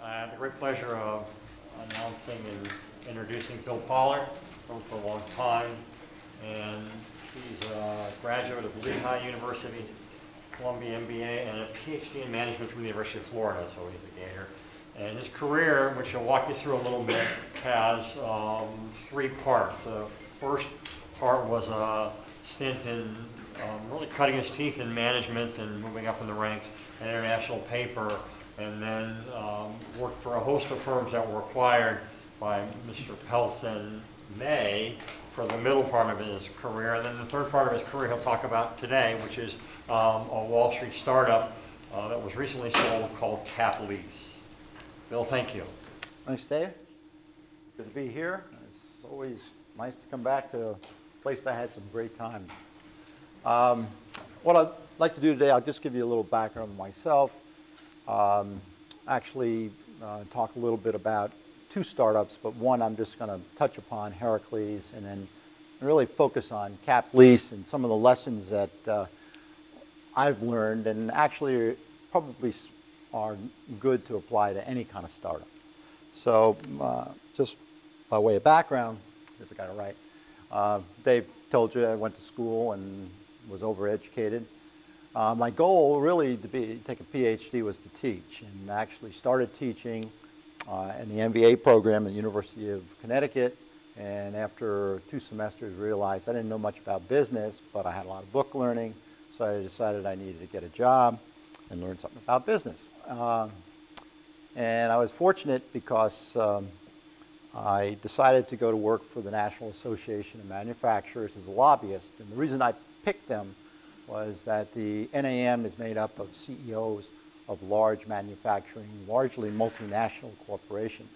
I have the great pleasure of announcing and introducing Bill Pollert, known for a long time, and he's a graduate of Lehigh University, Columbia MBA, and a PhD in management from the University of Florida, so he's a gator. And his career, which I'll walk you through a little bit, has three parts. The first part was a stint in really cutting his teeth in management and moving up in the ranks at International Paper, and then worked for a host of firms that were acquired by Mr. Peltz and May for the middle part of his career. And then the third part of his career he'll talk about today, which is a Wall Street startup that was recently sold called Caplease. Bill, thank you. Nice, Dave. Good to be here. It's always nice to come back to a place I had some great times. What I'd like to do today, I'll just give you a little background on myself. Actually, talk a little bit about two startups, but one I'm just going to touch upon, Heracles, and then really focus on Caplease and some of the lessons that I've learned, and actually probably are good to apply to any kind of startup. So just by way of background, if I got it right, Dave told you I went to school and was overeducated. My goal really to take a PhD was to teach, and actually started teaching in the MBA program at the University of Connecticut, and after 2 semesters realized I didn't know much about business, but I had a lot of book learning, so I decided I needed to get a job and learn something about business. And I was fortunate because I decided to go to work for the National Association of Manufacturers as a lobbyist. And the reason I picked them was that the NAM is made up of CEOs of large manufacturing, largely multinational corporations.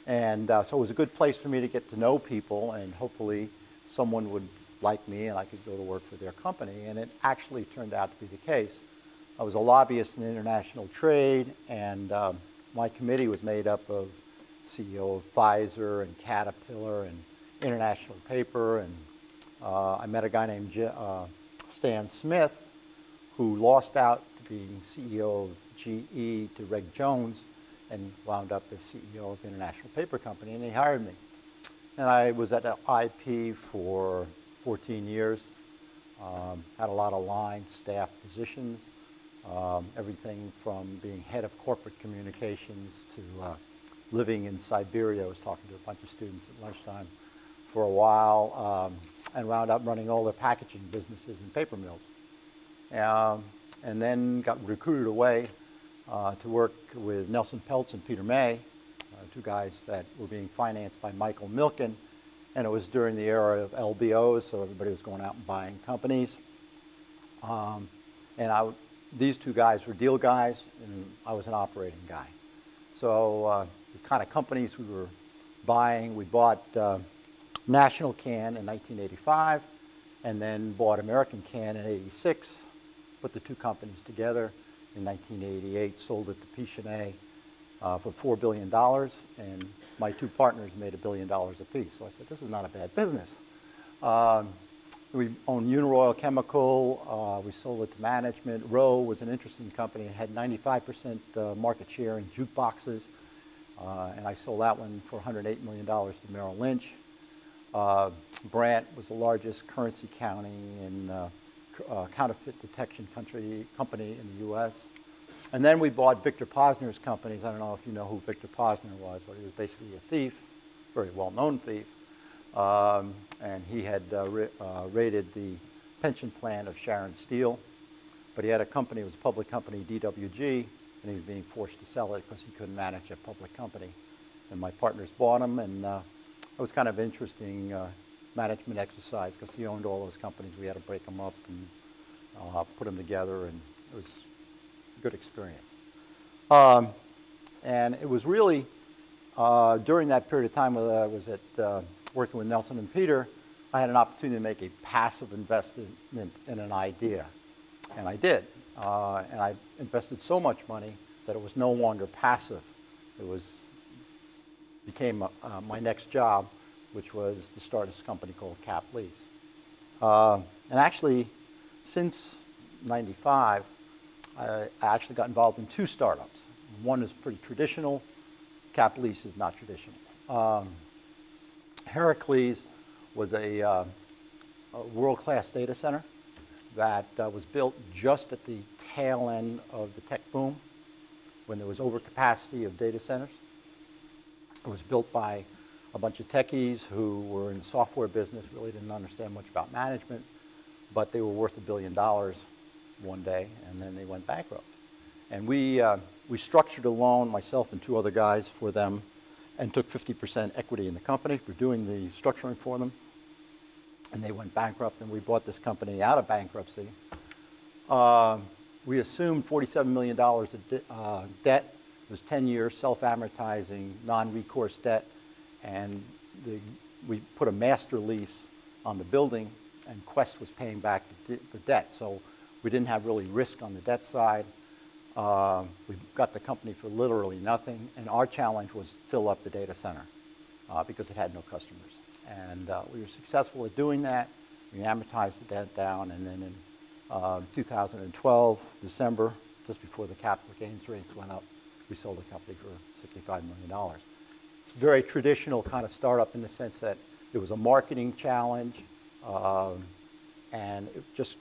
And so it was a good place for me to get to know people, and hopefully someone would like me and I could go to work for their company. And it actually turned out to be the case. I was a lobbyist in international trade, and my committee was made up of CEO of Pfizer and Caterpillar and International Paper, and I met a guy named Stan Smith, who lost out to being CEO of GE to Reg Jones and wound up as CEO of International Paper Company, and he hired me. And I was at IP for 14 years, had a lot of line staff positions. Everything from being head of corporate communications to living in Siberia. I was talking to a bunch of students at lunchtime for a while, and wound up running all their packaging businesses and paper mills. And then got recruited away to work with Nelson Peltz and Peter May, two guys that were being financed by Michael Milken. And it was during the era of LBOs, so everybody was going out and buying companies. These two guys were deal guys, and I was an operating guy. So the kind of companies we were buying, we bought National Can in 1985, and then bought American Can in '86, put the two companies together in 1988, sold it to Pichenay for $4 billion, and my two partners made $1 billion apiece. So I said, this is not a bad business. We owned Uniroyal Chemical. We sold it to management. Rowe was an interesting company. It had 95% market share in jukeboxes, and I sold that one for $108 million to Merrill Lynch. Brandt was the largest currency counting and counterfeit detection company in the U.S. And then we bought Victor Posner's companies. I don't know if you know who Victor Posner was, but he was basically a thief, very well-known thief. And he had raided the pension plan of Sharon Steel. But he had a company, it was a public company, DWG, and he was being forced to sell it because he couldn't manage a public company. And my partners bought him, and it was kind of an interesting management exercise because he owned all those companies. We had to break them up and put them together, and it was a good experience. And it was really during that period of time when I was at working with Nelson and Peter, I had an opportunity to make a passive investment in an idea, and I did. And I invested so much money that it was no longer passive. It became my next job, which was to start this company called Caplease. And actually, since '95, I actually got involved in two startups. One is pretty traditional. Caplease is not traditional. Heracles was a world-class data center that was built just at the tail end of the tech boom when there was overcapacity of data centers. It was built by a bunch of techies who were in the software business, really didn't understand much about management, but they were worth $1 billion one day, and then they went bankrupt. And we structured a loan, myself and two other guys, for them, and took 50% equity in the company for doing the structuring for them. And they went bankrupt, and we bought this company out of bankruptcy. We assumed $47 million of debt. It was 10 years, self-amortizing, non-recourse debt. And we put a master lease on the building, and Quest was paying back the debt. So we didn't have really risk on the debt side. We got the company for literally nothing, and our challenge was to fill up the data center because it had no customers. And we were successful at doing that. We amortized the debt down, and then in 2012, December, just before the capital gains rates went up, we sold the company for $65 million. It's a very traditional kind of startup in the sense that it was a marketing challenge, and it just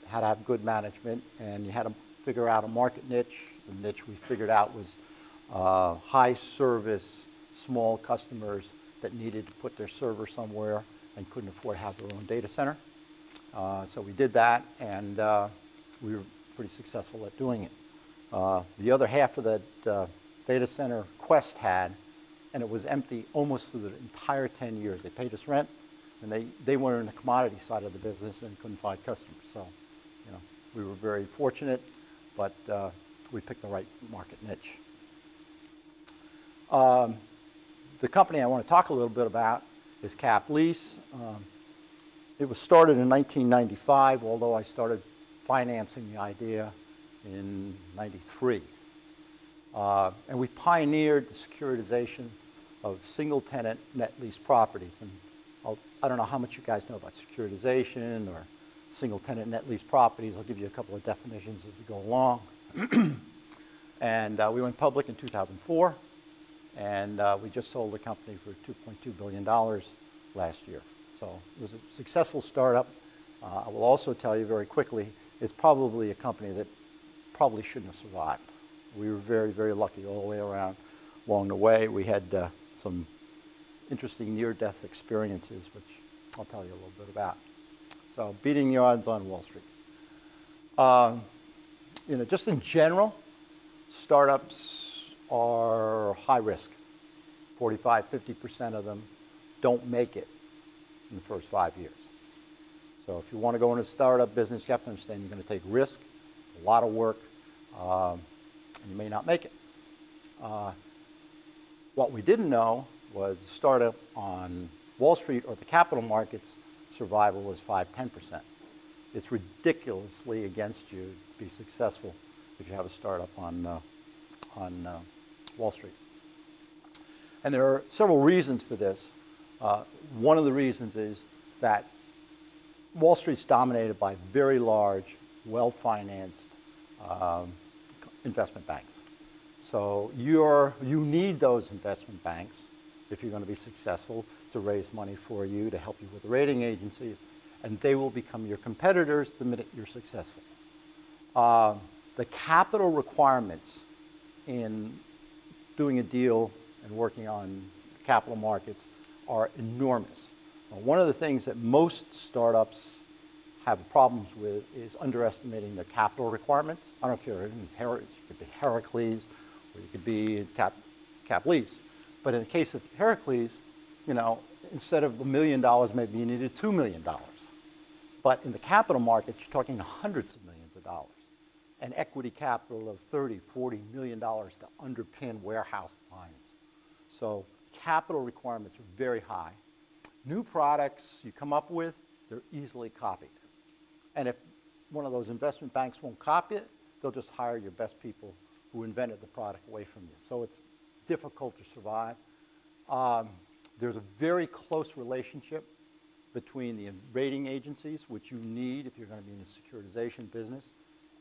had to have good management, and you had to figure out a market niche. The niche we figured out was high service, small customers that needed to put their server somewhere and couldn't afford to have their own data center. So we did that, and we were pretty successful at doing it. The other half of that data center Quest had, and it was empty almost for the entire 10 years. They paid us rent, and they were in the commodity side of the business and couldn't find customers. So, you know, we were very fortunate, but we picked the right market niche. The company I want to talk a little bit about is Caplease. It was started in 1995, although I started financing the idea in '93. And we pioneered the securitization of single-tenant net lease properties. And I don't know how much you guys know about securitization or single-tenant net lease properties. I'll give you a couple of definitions as we go along. And we went public in 2004, and we just sold the company for $2.2 billion last year. So it was a successful startup. I will also tell you very quickly, it's probably a company that probably shouldn't have survived. We were very, very lucky all the way around along the way. We had some interesting near-death experiences, which I'll tell you a little bit about. So beating the odds on Wall Street. You know, just in general, startups are high risk. 45, 50% of them don't make it in the first 5 years. So if you want to go into the startup business, you have to understand you're going to take risk. It's a lot of work, and you may not make it. What we didn't know was startup on Wall Street or the capital markets, survival was 5, 10%. It's ridiculously against you to be successful if you have a startup on Wall Street. And there are several reasons for this. One of the reasons is that Wall Street's dominated by very large, well-financed investment banks. So you need those investment banks if you're going to be successful to raise money for you, to help you with the rating agencies, and they will become your competitors the minute you're successful. The capital requirements in doing a deal and working on capital markets are enormous. One of the things that most startups have problems with is underestimating their capital requirements. I don't care, it could be Heracles, or you could be Caplease. But in the case of Heracles, you know, instead of $1 million, maybe you needed $2 million. But in the capital markets, you're talking hundreds of millions of dollars. And equity capital of $30, $40 million to underpin warehouse lines. So capital requirements are very high. New products you come up with, they're easily copied. And if one of those investment banks won't copy it, they'll just hire your best people who invented the product away from you. So it's difficult to survive. There's a very close relationship between the rating agencies, which you need if you're going to be in the securitization business,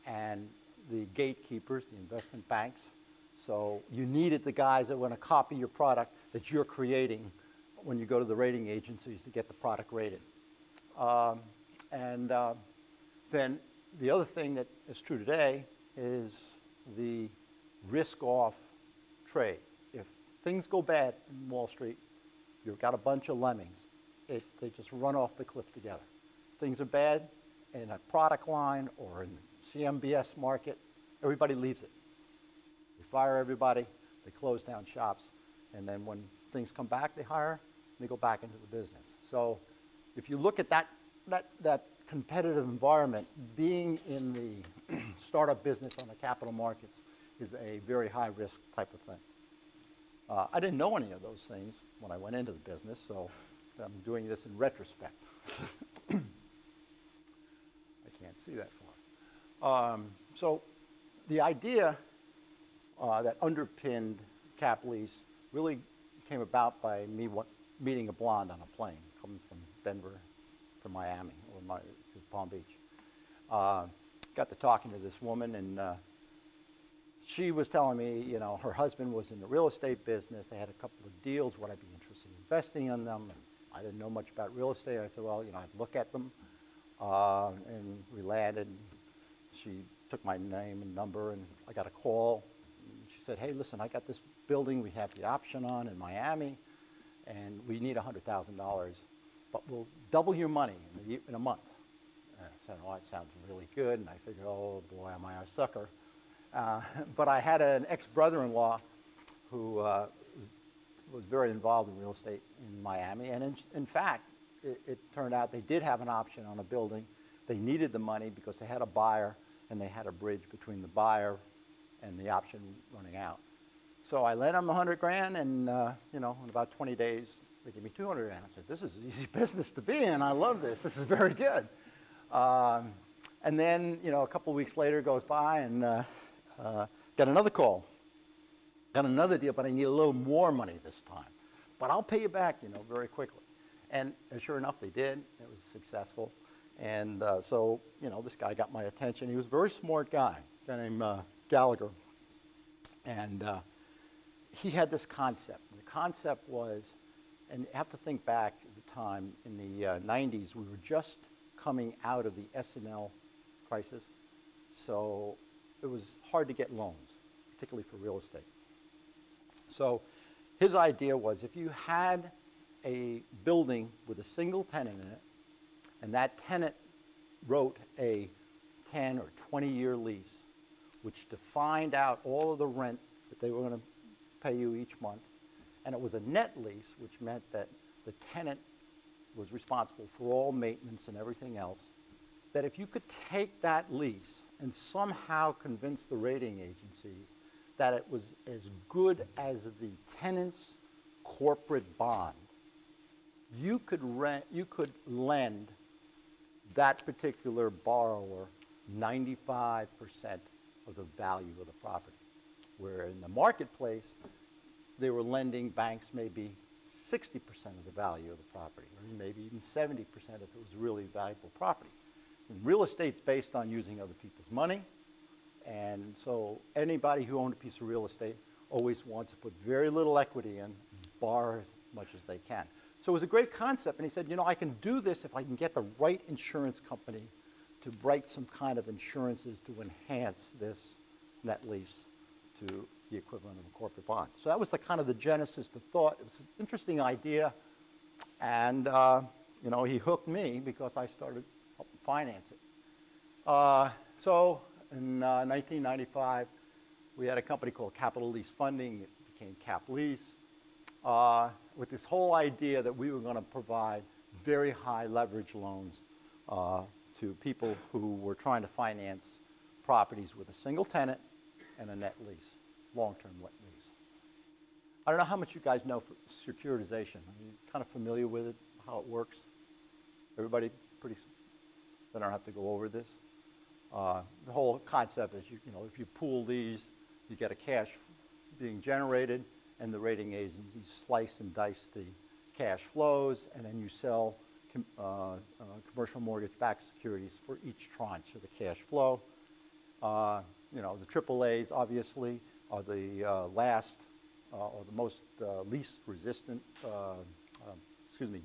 and the gatekeepers, the investment banks. So you needed the guys that were going to copy your product that you're creating when you go to the rating agencies to get the product rated. Then the other thing that is true today is the risk-off trade. If things go bad in Wall Street, you've got a bunch of lemmings. They just run off the cliff together. Things are bad in a product line or in the CMBS market, everybody leaves it. They fire everybody, they close down shops, and then when things come back, they hire, and they go back into the business. So if you look at that competitive environment, being in the startup business on the capital markets is a very high-risk type of thing. I didn't know any of those things when I went into the business, so I'm doing this in retrospect. I can't see that far. So the idea that underpinned Caplease really came about by me meeting a blonde on a plane coming from Denver to Miami or to Palm Beach. Got to talking to this woman, and she was telling me, you know, her husband was in the real estate business. They had a couple of deals. Would I be interested in investing in them? And I didn't know much about real estate. I said, well, you know, I'd look at them. And we landed. She took my name and number, and I got a call. And she said, hey, listen, I got this building we have the option on in Miami, and we need $100,000, but we'll double your money in a month. And I said, oh, that sounds really good. And I figured, oh, boy, am I a sucker. But I had an ex-brother-in-law who was very involved in real estate in Miami. And in fact, it turned out they did have an option on a building. They needed the money because they had a buyer, and they had a bridge between the buyer and the option running out. So I lent them $100,000, and you know, in about 20 days, they gave me $200,000. I said, this is an easy business to be in. I love this. This is very good. And then, you know, a couple of weeks later goes by, and got another call. Got another deal, but I need a little more money this time. But I'll pay you back, you know, very quickly. And sure enough, they did. It was successful. And so, you know, this guy got my attention. He was a very smart guy named Gallagher. And he had this concept. And the concept was, and you have to think back at the time, in the 90s, we were just coming out of the S&L crisis. So it was hard to get loans, particularly for real estate. So his idea was, if you had a building with a single tenant in it, and that tenant wrote a 10 or 20-year lease, which defined out all of the rent that they were going to pay you each month, and it was a net lease, which meant that the tenant was responsible for all maintenance and everything else, that if you could take that lease and somehow convince the rating agencies that it was as good as the tenant's corporate bond, you could lend that particular borrower 95% of the value of the property. Where in the marketplace, they were lending banks maybe 60% of the value of the property, or maybe even 70% if it was really valuable property. And real estate's based on using other people's money, and so anybody who owned a piece of real estate always wants to put very little equity in, borrow as much as they can. So it was a great concept, and he said, you know, I can do this if I can get the right insurance company to write some kind of insurances to enhance this net lease to the equivalent of a corporate bond. So that was the kind of the genesis, the thought. It was an interesting idea, and you know, he hooked me because I started helping finance it. So in 1995, we had a company called Capital Lease Funding. It became Caplease, with this whole idea that we were going to provide very high leverage loans to people who were trying to finance properties with a single tenant and a net lease, long-term net lease. I don't know how much you guys know for securitization. Are you kind of familiar with it, how it works? Everybody pretty, I don't have to go over this. The whole concept is, you know, if you pool these, you get a cash being generated, and the rating agencies slice and dice the cash flows, and then you sell commercial mortgage-backed securities for each tranche of the cash flow. You know, the AAAs, obviously, are the last or the most least resistant,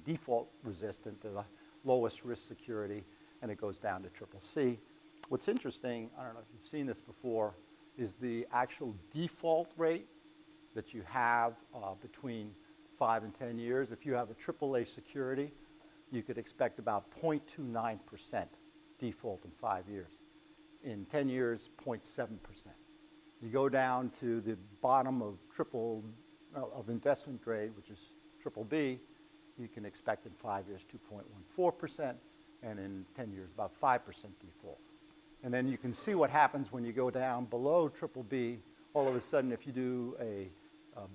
default resistant, the lowest risk security, and it goes down to CCC. What's interesting, I don't know if you've seen this before, is the actual default rate that you have between 5 and 10 years. If you have a AAA security, you could expect about 0.29% default in 5 years. In 10 years, 0.7%. You go down to the bottom of investment grade, which is BBB, you can expect in 5 years 2.14%, and in 10 years about 5% default. And then you can see what happens when you go down below BBB. All of a sudden, if you do a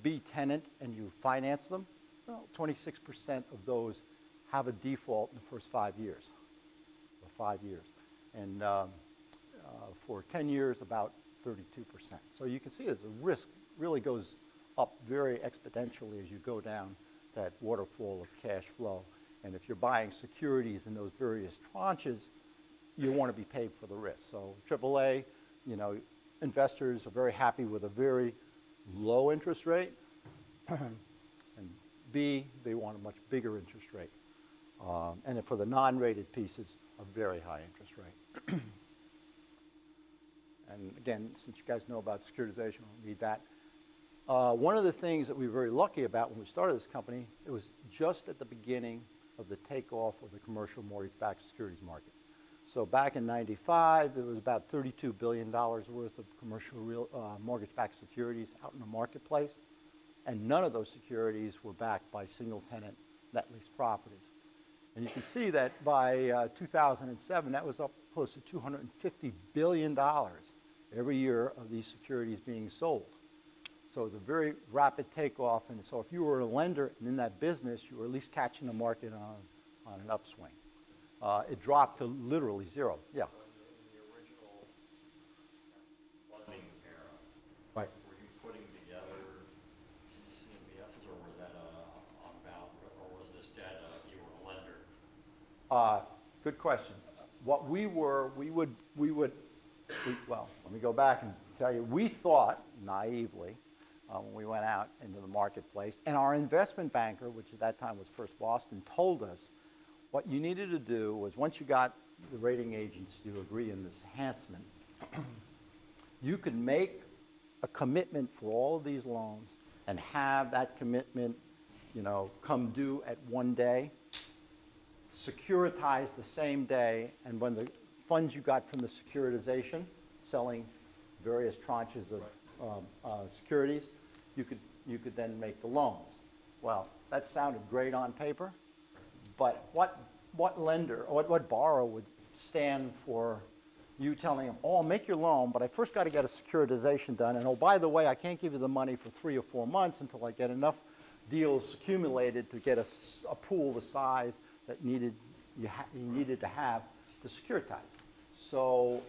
B tenant and you finance them, well, 26% of those have a default in the first 5 years. For 5 years. And for 10 years, about 32%. So you can see that the risk really goes up very exponentially as you go down that waterfall of cash flow. And if you're buying securities in those various tranches, you want to be paid for the risk. So AAA, investors are very happy with a very low interest rate. And B, they want a much bigger interest rate. And for the non-rated pieces, a very high interest rate. And again, since you guys know about securitization, I'll read that. One of the things that we were very lucky about when we started this company, it was just at the beginning of the takeoff of the commercial mortgage-backed securities market. So back in '95, there was about $32 billion worth of commercial mortgage-backed securities out in the marketplace, and none of those securities were backed by single-tenant net lease properties. And you can see that by 2007, that was up close to $250 billion every year of these securities being sold. So it was a very rapid takeoff, and so if you were a lender and in that business, you were at least catching the market on an upswing. It dropped to literally zero. Yeah. So in the original funding era, right. Were you putting together CMBSs, or was that on-bound, or was this debt you were a lender? Good question. What we were, well, let me go back and tell you, we thought naively when we went out into the marketplace, and our investment banker, which at that time was First Boston, told us what you needed to do was once you got the rating agents to agree in this enhancement, you could make a commitment for all of these loans and have that commitment, come due at one day, securitize the same day, and when the funds you got from the securitization, selling various tranches of securities, you could then make the loans. Well, that sounded great on paper, but what lender, or what borrower would stand for you telling them, oh, I'll make your loan, but I first got to get a securitization done, and oh, by the way, I can't give you the money for 3 or 4 months until I get enough deals accumulated to get a pool the size that you needed to have to securitize. So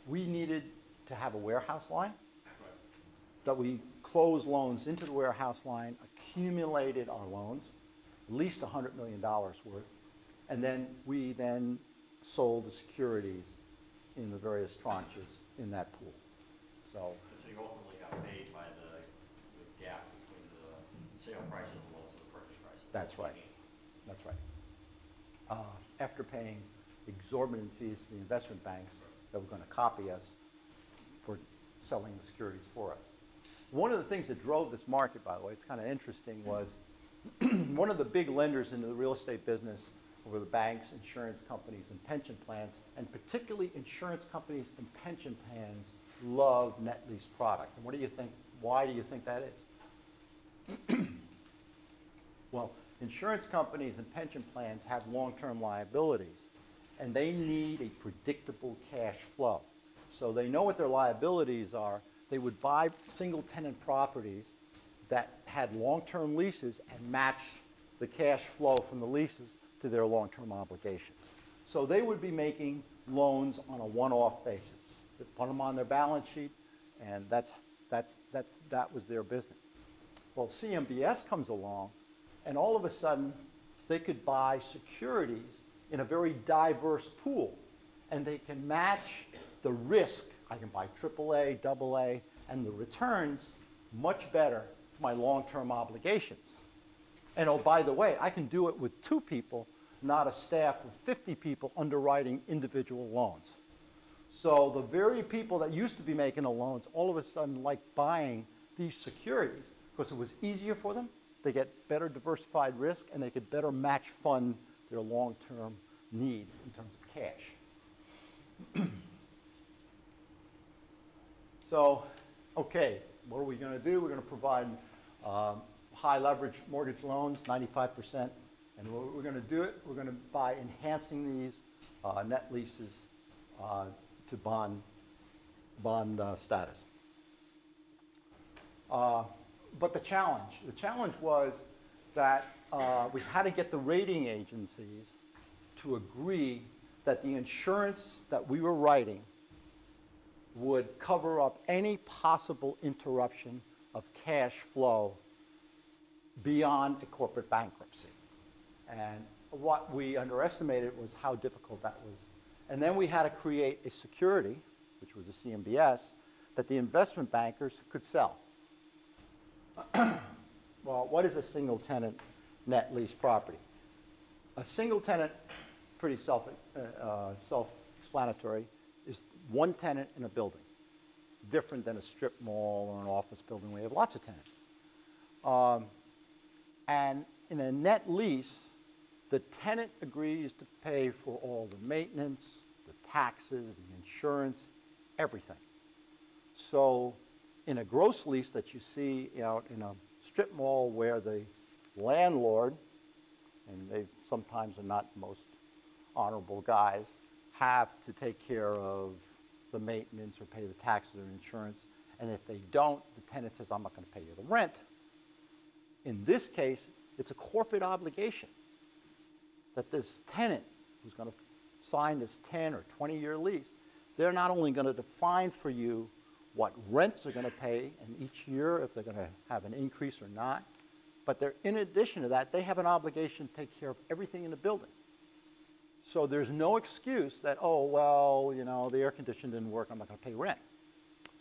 we needed to have a warehouse line that we closed loans into the warehouse line, accumulated our loans, at least $100 million worth, and then we sold the securities in the various tranches in that pool. So you ultimately got paid by the gap between the sale price of the loans and the purchase price. That's right. That's right. After paying exorbitant fees to the investment banks that were going to copy us for selling the securities for us. One of the things that drove this market, by the way, it's kind of interesting, was one of the big lenders into the real estate business were the banks, insurance companies, and pension plans, and particularly insurance companies and pension plans love net lease product. And what do you think? Why do you think that is? Well, insurance companies and pension plans have long-term liabilities, and they need a predictable cash flow. So they know what their liabilities are. They would buy single-tenant properties that had long-term leases and match the cash flow from the leases to their long-term obligations. So they would be making loans on a one-off basis. They put them on their balance sheet, and that was their business. Well, CMBS comes along, and all of a sudden, they could buy securities in a very diverse pool, and they can match the risk. I can buy AAA, AA, and the returns much better to my long-term obligations. And oh, by the way, I can do it with 2 people, not a staff of 50 people underwriting individual loans. So the very people that used to be making the loans all of a sudden like buying these securities because it was easier for them. They get better diversified risk, and they could better match fund their long-term needs in terms of cash. So, okay, what are we going to do? We're going to provide high leverage mortgage loans, 95%. And what we're going to do it, we're going to by enhancing these net leases to bond status. But the challenge was that we had to get the rating agencies to agree that the insurance that we were writing would cover up any possible interruption of cash flow beyond a corporate bankruptcy. And what we underestimated was how difficult that was. And then we had to create a security, which was a CMBS, that the investment bankers could sell. Well, what is a single tenant net lease property? A single tenant, pretty self-explanatory, is 1 tenant in a building, different than a strip mall or an office building where you have lots of tenants. And in a net lease, the tenant agrees to pay for all the maintenance, the taxes, the insurance, everything. So in a gross lease that you see out in a strip mall where the landlord, and they sometimes are not the most honorable guys, have to take care of the maintenance or pay the taxes or insurance, and if they don't, the tenant says, I'm not going to pay you the rent. In this case, it's a corporate obligation that this tenant who's going to sign this 10 or 20-year lease, they're not only going to define for you what rents they're going to pay in each year, if they're going to have an increase or not, but they're, in addition to that, they have an obligation to take care of everything in the building. So there's no excuse that, oh, well, you know, the air conditioning didn't work, I'm not going to pay rent.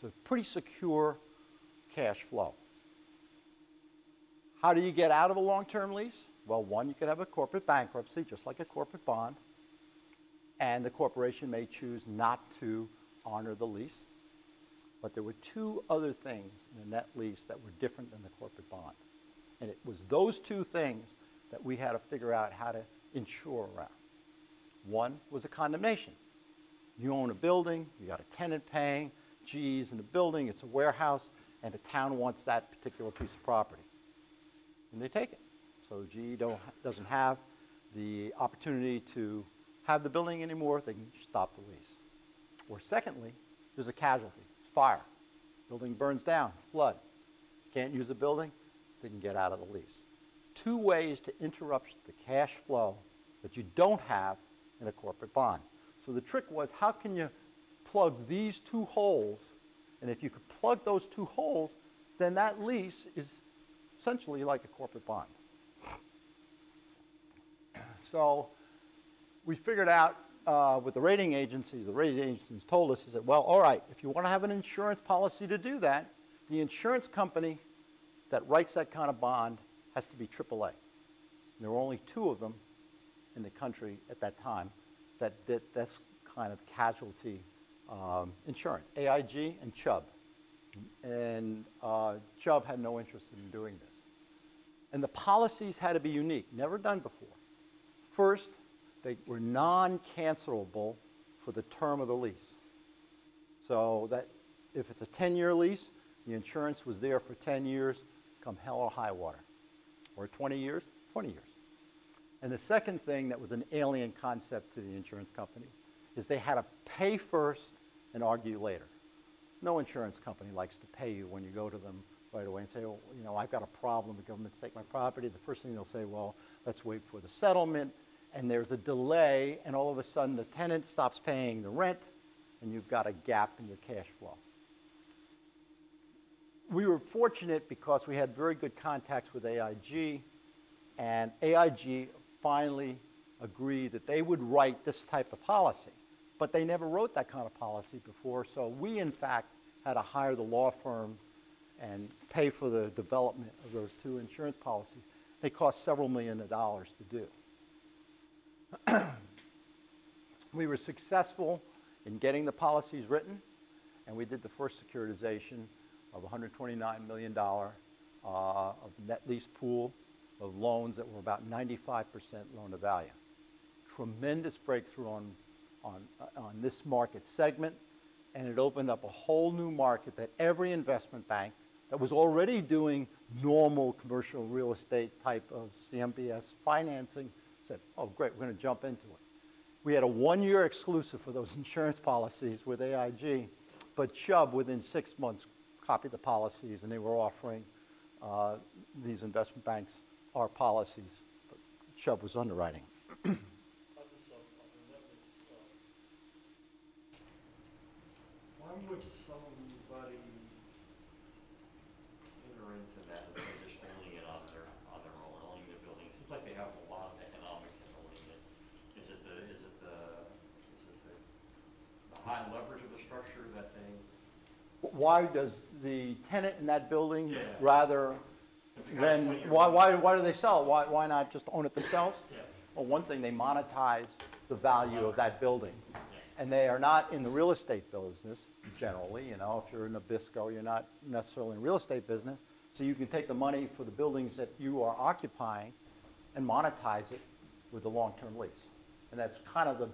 So pretty secure cash flow. How do you get out of a long-term lease? Well, one, you could have a corporate bankruptcy, just like a corporate bond, and the corporation may choose not to honor the lease. But there were 2 other things in a net lease that were different than the corporate bond. And it was those 2 things that we had to figure out how to insure around. One was a condemnation. You own a building, you got a tenant paying, GE's in the building, it's a warehouse, and the town wants that particular piece of property. And they take it. So GE doesn't have the opportunity to have the building anymore, they can stop the lease. Or secondly, there's a casualty, fire. Building burns down, flood. Can't use the building, they can get out of the lease. 2 ways to interrupt the cash flow that you don't have in a corporate bond. So the trick was, how can you plug these 2 holes? And if you could plug those 2 holes, then that lease is essentially like a corporate bond. So we figured out with the rating agencies told us, is that, well, all right, if you want to have an insurance policy to do that, the insurance company that writes that kind of bond has to be AAA. And there were only 2 of them in the country at that time that did this kind of casualty insurance, AIG and Chubb. And Chubb had no interest in doing this. And the policies had to be unique, never done before. First, they were non-cancelable for the term of the lease. So that if it's a 10-year lease, the insurance was there for 10 years, come hell or high water. Or 20 years, 20 years. And the second thing that was an alien concept to the insurance companies is they had to pay first and argue later. No insurance company likes to pay you when you go to them right away and say, oh, you know, I've got a problem, the government's taking my property. The first thing they'll say, well, let's wait for the settlement. And there's a delay, and all of a sudden the tenant stops paying the rent, and you've got a gap in your cash flow. We were fortunate because we had very good contacts with AIG, and AIG finally agreed that they would write this type of policy. But they never wrote that kind of policy before, so we, in fact, had to hire the law firms and pay for the development of those 2 insurance policies. They cost several million of dollars to do. We were successful in getting the policies written, and we did the first securitization of $129 million of net lease pool of loans that were about 95% loan to value. Tremendous breakthrough on this market segment, and it opened up a whole new market that every investment bank that was already doing normal commercial real estate type of CMBS financing said, oh great, we're going to jump into it. We had a 1-year exclusive for those insurance policies with AIG, but Chubb within 6 months copied the policies, and they were offering these investment banks our policies, but Chubb was underwriting. Why would somebody enter into that if they're just owning it on their own, owning the building? It seems like they have a lot of economics in owning it. Is it the high leverage of the structure that they? Why does the tenant in that building Yeah. rather than, why do they sell it? Why not just own it themselves? Yeah. Well, one thing, they monetize the value of that building. And they are not in the real estate business, generally. You know, if you're in Nabisco, you're not necessarily in the real estate business. So you can take the money for the buildings that you are occupying and monetize it with a long-term lease. And that's kind of the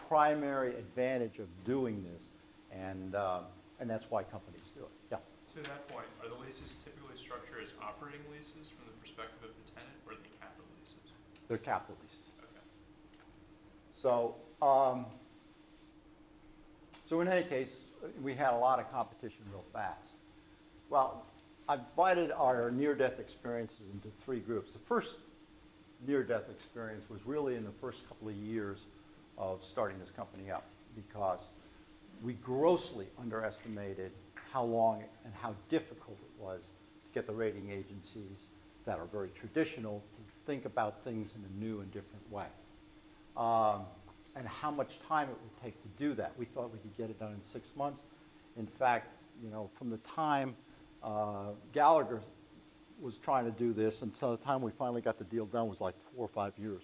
primary advantage of doing this. And that's why companies do it. Yeah. To that point, are the leases typically structured as operating leases from the perspective of the tenant, or are they capital leases? They're capital leases. Okay. So, so in any case, we had a lot of competition real fast. Well, I've divided our near-death experiences into 3 groups. The first near-death experience was really in the first couple of years of starting this company up, because we grossly underestimated how long and how difficult it was to get the rating agencies that are very traditional to think about things in a new and different way. And how much time it would take to do that. We thought we could get it done in 6 months. In fact, you know, from the time Gallagher was trying to do this until the time we finally got the deal done was like 4 or 5 years.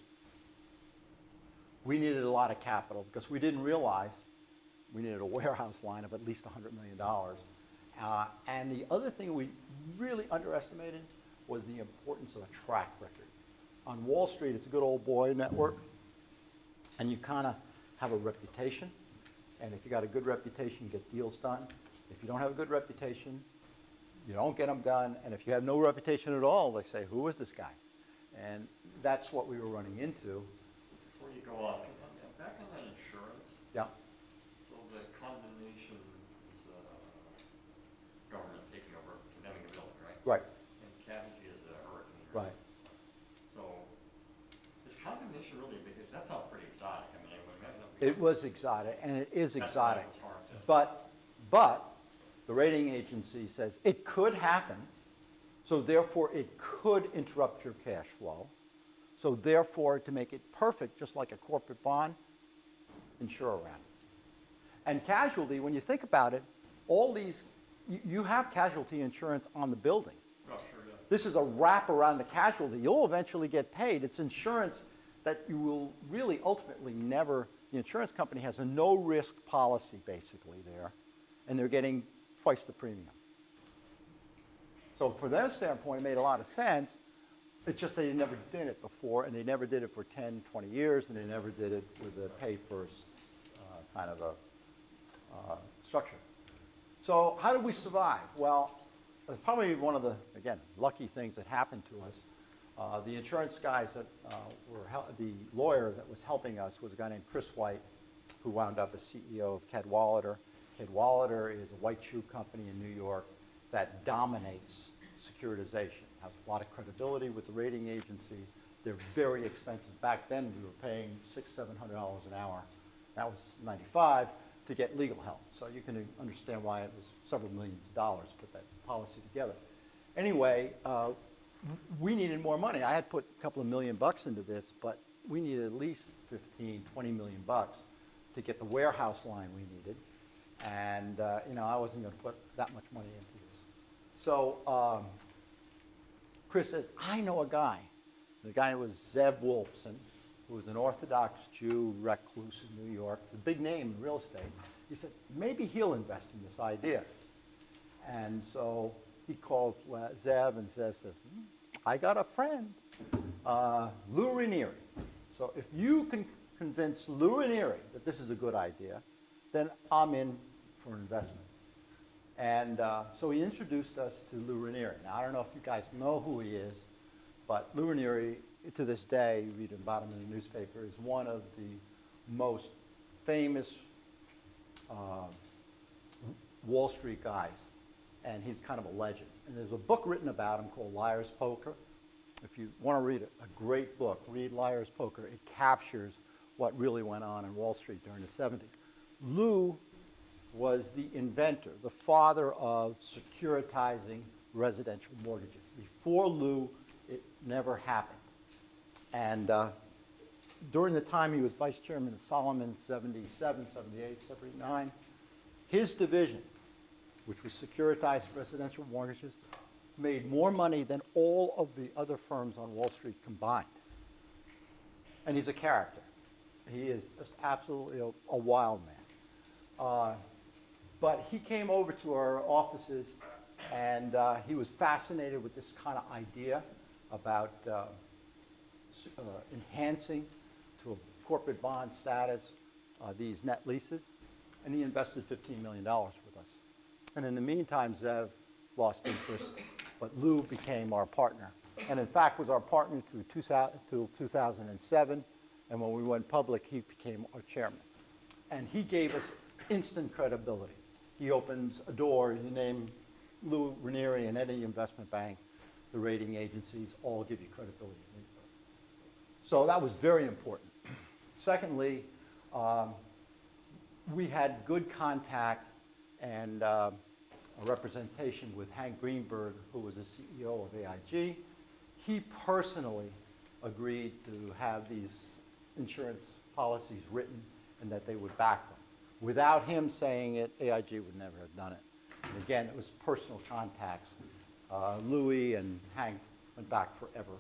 We needed a lot of capital because we didn't realize we needed a warehouse line of at least $100 million. And the other thing we really underestimated was the importance of a track record. On Wall Street, it's a good old boy network, and you kind of have a reputation. And if you got a good reputation, you get deals done. If you don't have a good reputation, you don't get them done. And if you have no reputation at all, they say, who is this guy? And that's what we were running into. Before you go on, back on that insurance. Yeah. So the condemnation is government taking over, condemning the building, right? Right. And casualty is a hurricane. Right. So is condemnation really big? That sounds pretty exotic. I mean, it was exotic, and it is exotic. That's why it was hard to. But the rating agency says it could happen, so therefore it could interrupt your cash flow. So therefore, to make it perfect, just like a corporate bond, insure around it. And casualty, when you think about it, all these, you have casualty insurance on the building. Oh, sure, yeah. This is a wrap around the casualty. You'll eventually get paid. It's insurance that you will really ultimately never, the insurance company has a no-risk policy basically there, and they're getting twice the premium. So from their standpoint, it made a lot of sense. It's just they never did it before, and they never did it for 10, 20 years, and they never did it with a pay-first kind of a structure. So how did we survive? Well, probably one of the, again, lucky things that happened to us. The insurance guys that the lawyer that was helping us was a guy named Chris White, who wound up as CEO of Cadwalader. Cadwalader is a white shoe company in New York that dominates securitization, has a lot of credibility with the rating agencies. They're very expensive. Back then, we were paying $600, $700 an hour. That was '95 to get legal help. So you can understand why it was several millions of dollars to put that policy together. Anyway, we needed more money. I had put a couple of $1 million into this, but we needed at least 15, 20 million bucks to get the warehouse line we needed. And, you know, I wasn't going to put that much money into this. So Chris says, I know a guy. The guy was Zev Wolfson, who was an Orthodox Jew recluse in New York, a big name in real estate. He said, maybe he'll invest in this idea. And so he calls Zev, and Zev says, I got a friend, Lou Ranieri. So if you can convince Lou Ranieri that this is a good idea, then I'm in for an investment. And so he introduced us to Lou Ranieri. Now, I don't know if you guys know who he is, but Lou Ranieri, to this day, you read about him in the newspaper, is one of the most famous Wall Street guys. And he's kind of a legend. And there's a book written about him called Liar's Poker. If you want to read a great book, read Liar's Poker. It captures what really went on in Wall Street during the 70s. Lou was the inventor, the father of securitizing residential mortgages. Before Lou, it never happened. And during the time he was vice chairman of Solomon, 77, 78, 79, his division, which was securitized residential mortgages, made more money than all of the other firms on Wall Street combined. And he's a character. He is just absolutely a wild man. But he came over to our offices, and he was fascinated with this kind of idea about enhancing to a corporate bond status these net leases. And he invested $15 million with us. And in the meantime, Zev lost interest, but Lou became our partner. And in fact, was our partner through 2007. And when we went public, he became our chairman. And he gave us instant credibility. He opens a door, you name Lou Ranieri and any investment bank, the rating agencies all give you credibility. So that was very important. Secondly, we had good contact and a representation with Hank Greenberg, who was the CEO of AIG. He personally agreed to have these insurance policies written and that they would back them. Without him saying it, AIG would never have done it. And again, it was personal contacts. Louis and Hank went back forever.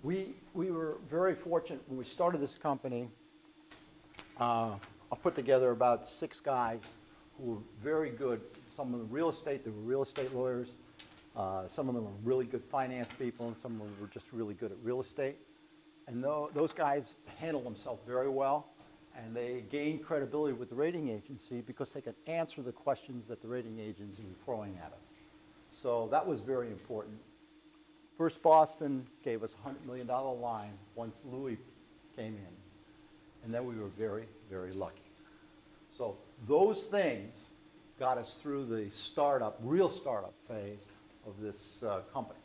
We were very fortunate when we started this company. I put together about 6 guys who were very good. Some of them real estate, they were real estate lawyers. Some of them were really good finance people, and some of them were just really good at real estate. And those guys handled themselves very well, and they gained credibility with the rating agency because they could answer the questions that the rating agency were throwing at us. So that was very important. First Boston gave us a $100 million line once Louis came in. And then we were very, very lucky. So those things got us through the startup, real startup phase of this company.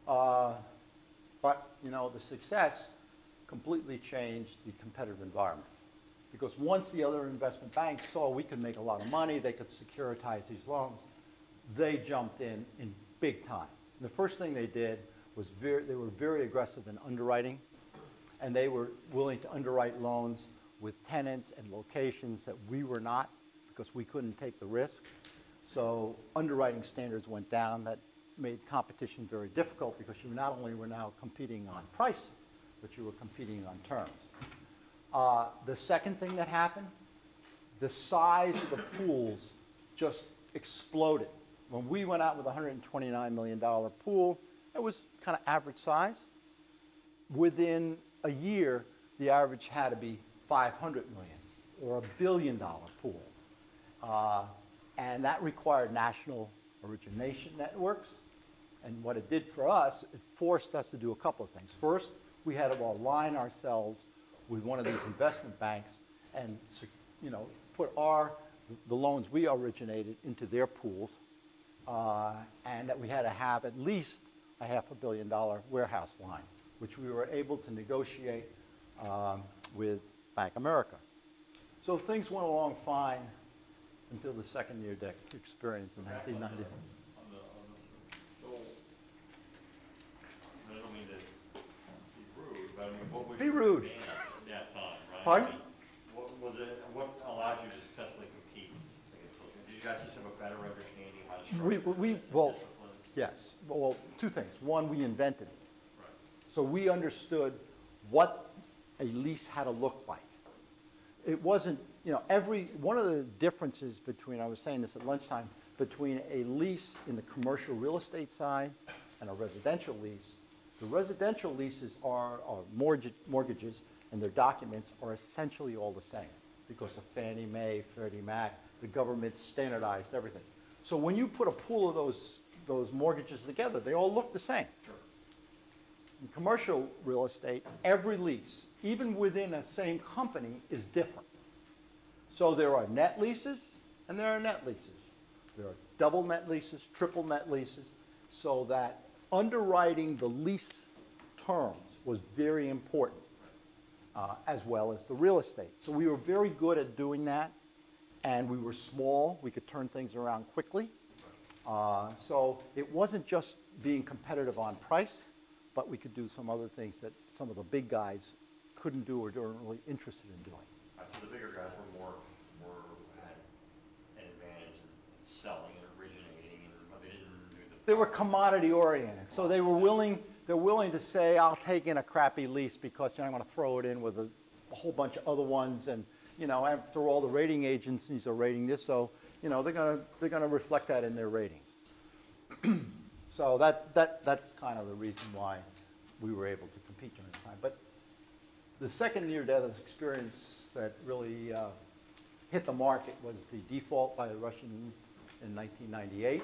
But, you know, the success completely changed the competitive environment. Because once the other investment banks saw we could make a lot of money, they could securitize these loans, they jumped in big time. And the first thing they did was they were very aggressive in underwriting, and they were willing to underwrite loans with tenants and locations that we were not, because we couldn't take the risk. So underwriting standards went down. That made competition very difficult because you not only were now competing on price, but you were competing on terms. The second thing that happened, the size of the pools just exploded. When we went out with a $129 million pool, it was kind of average size. Within a year, the average had to be $500 million or $1 billion pool. And that required national origination networks. And what it did for us, it forced us to do a couple of things. First, we had to align ourselves with one of these investment banks and, you know, put the loans we originated into their pools, and that we had to have at least a $500 million warehouse line, which we were able to negotiate with Bank America. So things went along fine until the second year experience in 1990. I don't mean to be rude, but I mean, what was Be your rude. advantage at that time, right? Pardon? I mean, was it, what allowed you to successfully compete? Did you guys just have a better understanding of how to structure Well, disciplines? yes. Well, two things. One, we invented it. Right. So we understood what a lease had to look like. It wasn't, you know, one of the differences between, I was saying this at lunchtime, between a lease in the commercial real estate side and a residential lease, the residential leases are mortgages, and their documents are essentially all the same because of Fannie Mae, Freddie Mac, the government standardized everything. So when you put a pool of those mortgages together, they all look the same. Sure. In commercial real estate, every lease, even within a same company, is different. So there are net leases and there are net leases. There are double net leases, triple net leases, so that underwriting the lease terms was very important, as well as the real estate. So we were very good at doing that, and we were small. We could turn things around quickly. So it wasn't just being competitive on price, but we could do some other things that some of the big guys couldn't do or weren't really interested in doing. So the bigger guys were more had an advantage in selling and originating, but they didn't do the. They were commodity oriented, so they're willing to say, I'll take in a crappy lease because I'm going to throw it in with a whole bunch of other ones, and you know, after all, the rating agencies are rating this, so you know they're going to reflect that in their ratings. So that's kind of the reason why we were able to compete during the time. But the second near-death experience that really hit the market was the default by the Russian in 1998.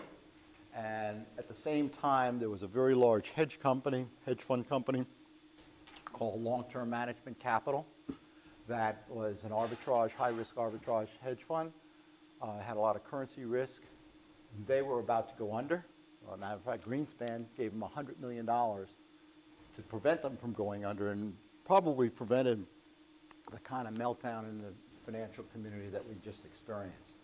And at the same time, there was a very large hedge fund company called Long-Term Management Capital that was an arbitrage, high-risk arbitrage hedge fund. Had a lot of currency risk. They were about to go under. As a matter of fact, Greenspan gave them $100 million to prevent them from going under, and probably prevented the kind of meltdown in the financial community that we just experienced.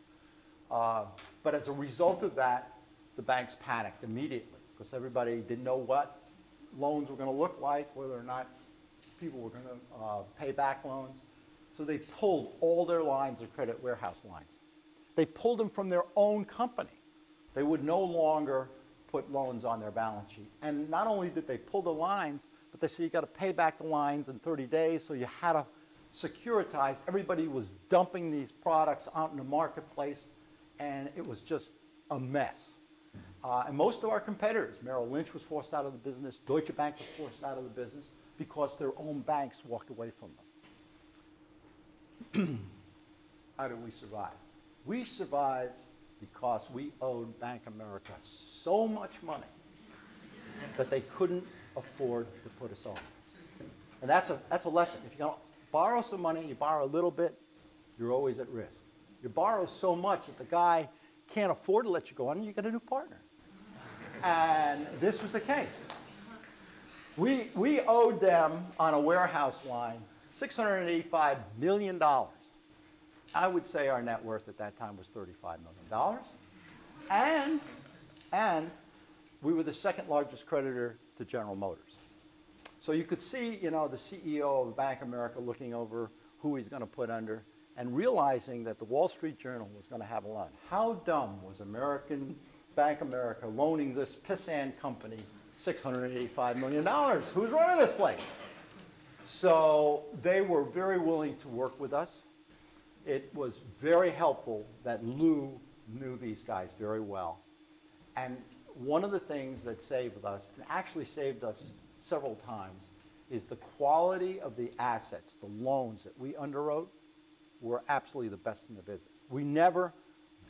But as a result of that, the banks panicked immediately because everybody didn't know what loans were going to look like, whether or not people were going to pay back loans. So they pulled all their lines of credit, warehouse lines. They pulled them from their own company. They would no longer put loans on their balance sheet. And not only did they pull the lines, but they said you got to pay back the lines in 30 days, so you had to securitize. Everybody was dumping these products out in the marketplace, and it was just a mess. And most of our competitors, Merrill Lynch was forced out of the business, Deutsche Bank was forced out of the business because their own banks walked away from them. How did we survive? We survived because we owed Bank of America so much money that they couldn't afford to put us on. And that's a lesson. If you're going to borrow some money, you borrow a little bit, you're always at risk. You borrow so much that the guy can't afford to let you go on, and you get a new partner. And this was the case. We owed them on a warehouse line $685 million. I would say our net worth at that time was $35 million. And we were the second largest creditor to General Motors. So you could see, you know, the CEO of Bank of America looking over who he's going to put under and realizing that the Wall Street Journal was going to have a loan. How dumb was Bank of America loaning this pissant company $685 million? Who's running this place? So they were very willing to work with us. It was very helpful that Lou knew these guys very well. And one of the things that saved us, and actually saved us several times, is the quality of the assets, the loans that we underwrote were absolutely the best in the business. We never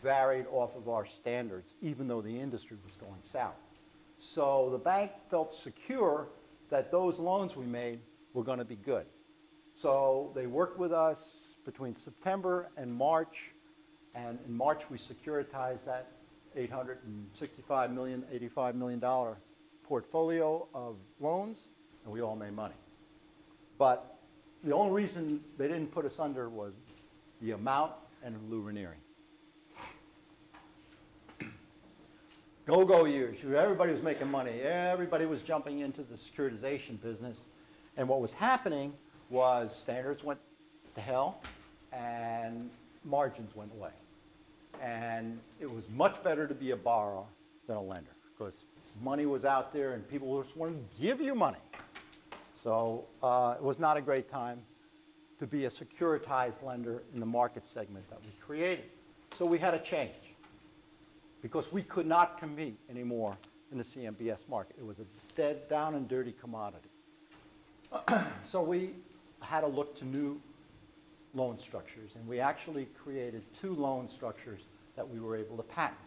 varied off of our standards, even though the industry was going south. So the bank felt secure that those loans we made were going to be good. So they worked with us between September and March, and in March we securitized that $85 million portfolio of loans, and we all made money. But the only reason they didn't put us under was the amount and Lou Ranieri. Go-go years. Everybody was making money. Everybody was jumping into the securitization business. And what was happening was standards went to hell, and margins went away. And it was much better to be a borrower than a lender because money was out there and people just wanted to give you money. So it was not a great time to be a securitized lender in the market segment that we created. So we had to change because we could not compete anymore in the CMBS market. It was a dead, down and dirty commodity. So we had to look to new loan structures, and we actually created 2 loan structures that we were able to patent.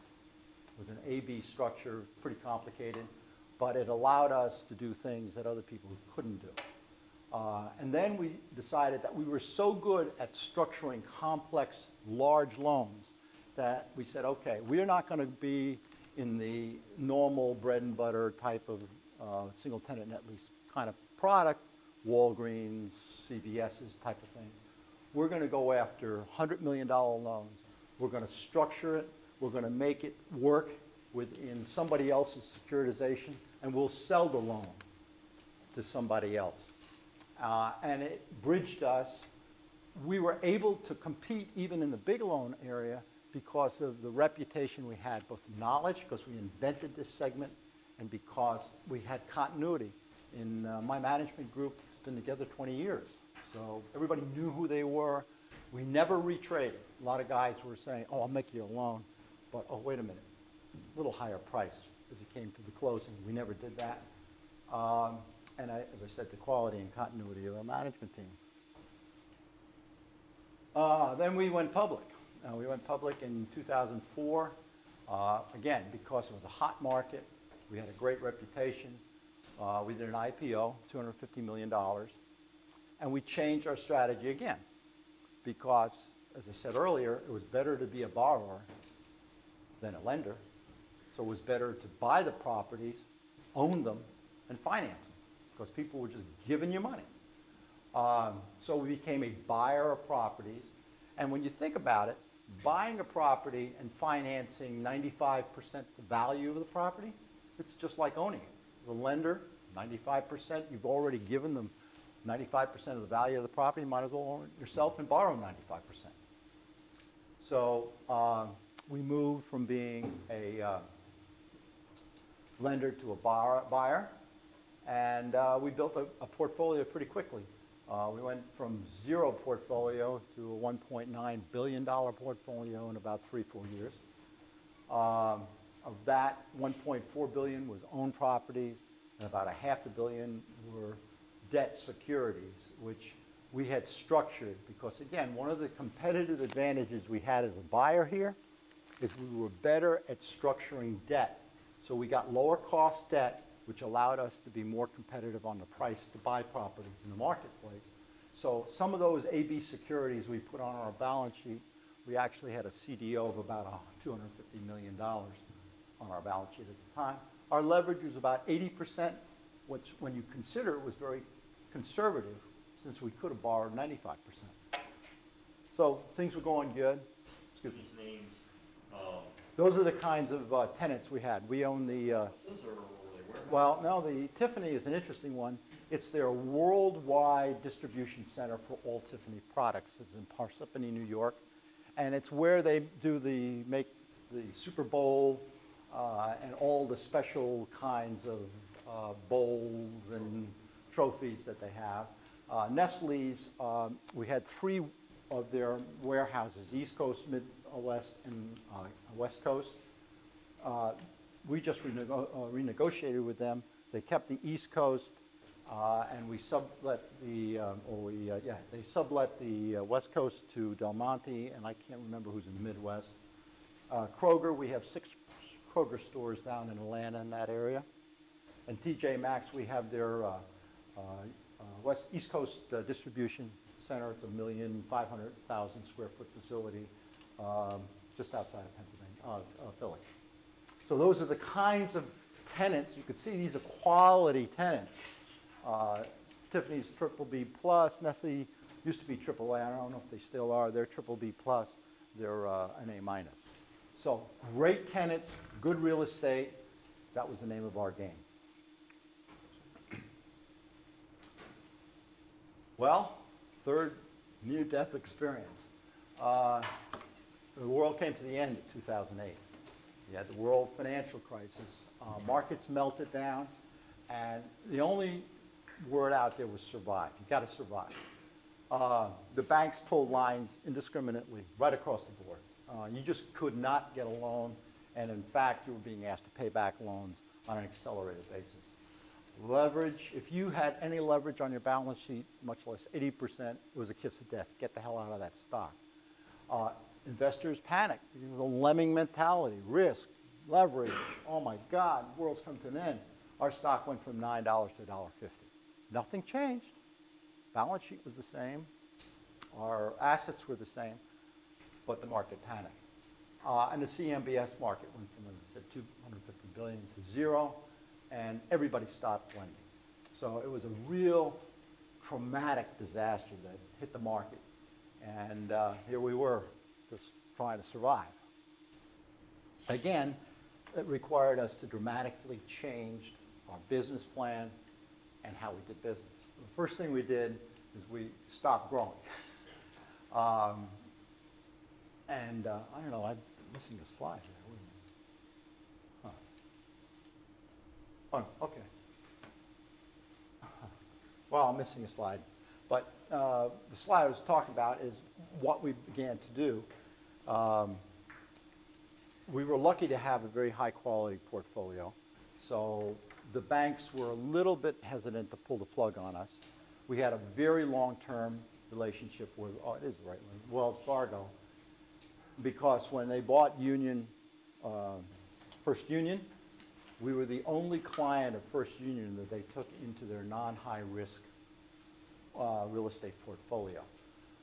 It was an A-B structure, pretty complicated, but it allowed us to do things that other people couldn't do. And then we decided that we were so good at structuring complex, large loans that we said, okay, we're not going to be in the normal bread and butter type of single tenant net lease kind of product, Walgreens, CVS's type of thing. We're going to go after $100 million loans. We're going to structure it. We're going to make it work within somebody else's securitization, and we'll sell the loan to somebody else. And it bridged us. We were able to compete even in the big loan area because of the reputation we had, both knowledge, because we invented this segment, and because we had continuity. In my management group, it's been together 20 years. So everybody knew who they were. We never retraded. A lot of guys were saying, oh, I'll make you a loan, but oh, wait a minute, a little higher price as it came to the closing. We never did that. And as I said, the quality and continuity of our management team. Then we went public. We went public in 2004. Again, because it was a hot market, we had a great reputation. We did an IPO, $250 million. And we changed our strategy again because, as I said earlier, it was better to be a borrower than a lender. So it was better to buy the properties, own them, and finance them because people were just giving you money. So we became a buyer of properties. And when you think about it, buying a property and financing 95% the value of the property, it's just like owning it. The lender, 95%, you've already given them 95% of the value of the property, you might as well own it yourself and borrow 95%. So we moved from being a lender to a buyer, and we built a portfolio pretty quickly. We went from 0 portfolio to a $1.9 billion portfolio in about 3-4 years. Of that, $1.4 billion was owned properties, and about $500 million were debt securities, which we had structured because, again, one of the competitive advantages we had as a buyer here is we were better at structuring debt. So we got lower cost debt, which allowed us to be more competitive on the price to buy properties in the marketplace. So some of those AB securities we put on our balance sheet, we actually had a CDO of about $250 million on our balance sheet at the time. Our leverage was about 80%, which when you consider it was very conservative since we could have borrowed 95%. So things were going good. Excuse me. These names, Those are the kinds of tenants we had. We own the... well, no, the Tiffany is an interesting one. It's their worldwide distribution center for all Tiffany products. It's in Parsippany, New York. And it's where they do make the Super Bowl and all the special kinds of bowls and trophies that they have. Nestle's, we had 3 of their warehouses, East Coast, Midwest, and West Coast. We just renegotiated with them. They kept the East Coast, and we sublet they sublet the West Coast to Del Monte, and I can't remember who's in the Midwest. Kroger, we have 6 Kroger stores down in Atlanta in that area. And TJ Maxx, we have their East Coast distribution center. It's a 1,500,000 square foot facility just outside of Pennsylvania, Philly. So those are the kinds of tenants. You could see these are quality tenants. Tiffany's BBB plus. Nestle used to be AAA. I don't know if they still are. They're BBB plus. They're an A minus. So great tenants, good real estate. That was the name of our game. Well, third near-death experience. The world came to the end in 2008. You had the world financial crisis. Markets melted down, and the only word out there was survive. You got to survive. The banks pulled lines indiscriminately right across the board. You just could not get a loan, and in fact, you were being asked to pay back loans on an accelerated basis. Leverage, if you had any leverage on your balance sheet, much less 80%, it was a kiss of death. Get the hell out of that stock. Investors panicked because of the lemming mentality, risk, leverage. Oh my God, the world's come to an end. Our stock went from $9 to $1.50. Nothing changed. Balance sheet was the same. Our assets were the same, but the market panicked. And the CMBS market went from, as I said, $250 billion to zero, and everybody stopped lending. So it was a real traumatic disaster that hit the market. And here we were, just trying to survive. Again, it required us to dramatically change our business plan and how we did business. The first thing we did is we stopped growing. I don't know, I'm missing a slide here. Huh. Oh, okay. Well, I'm missing a slide. But the slide I was talking about is what we began to do. We were lucky to have a very high quality portfolio. So the banks were a little bit hesitant to pull the plug on us. We had a very long-term relationship with, oh, it is the right one, Wells Fargo, because when they bought First Union, we were the only client of First Union that they took into their non-high risk real estate portfolio.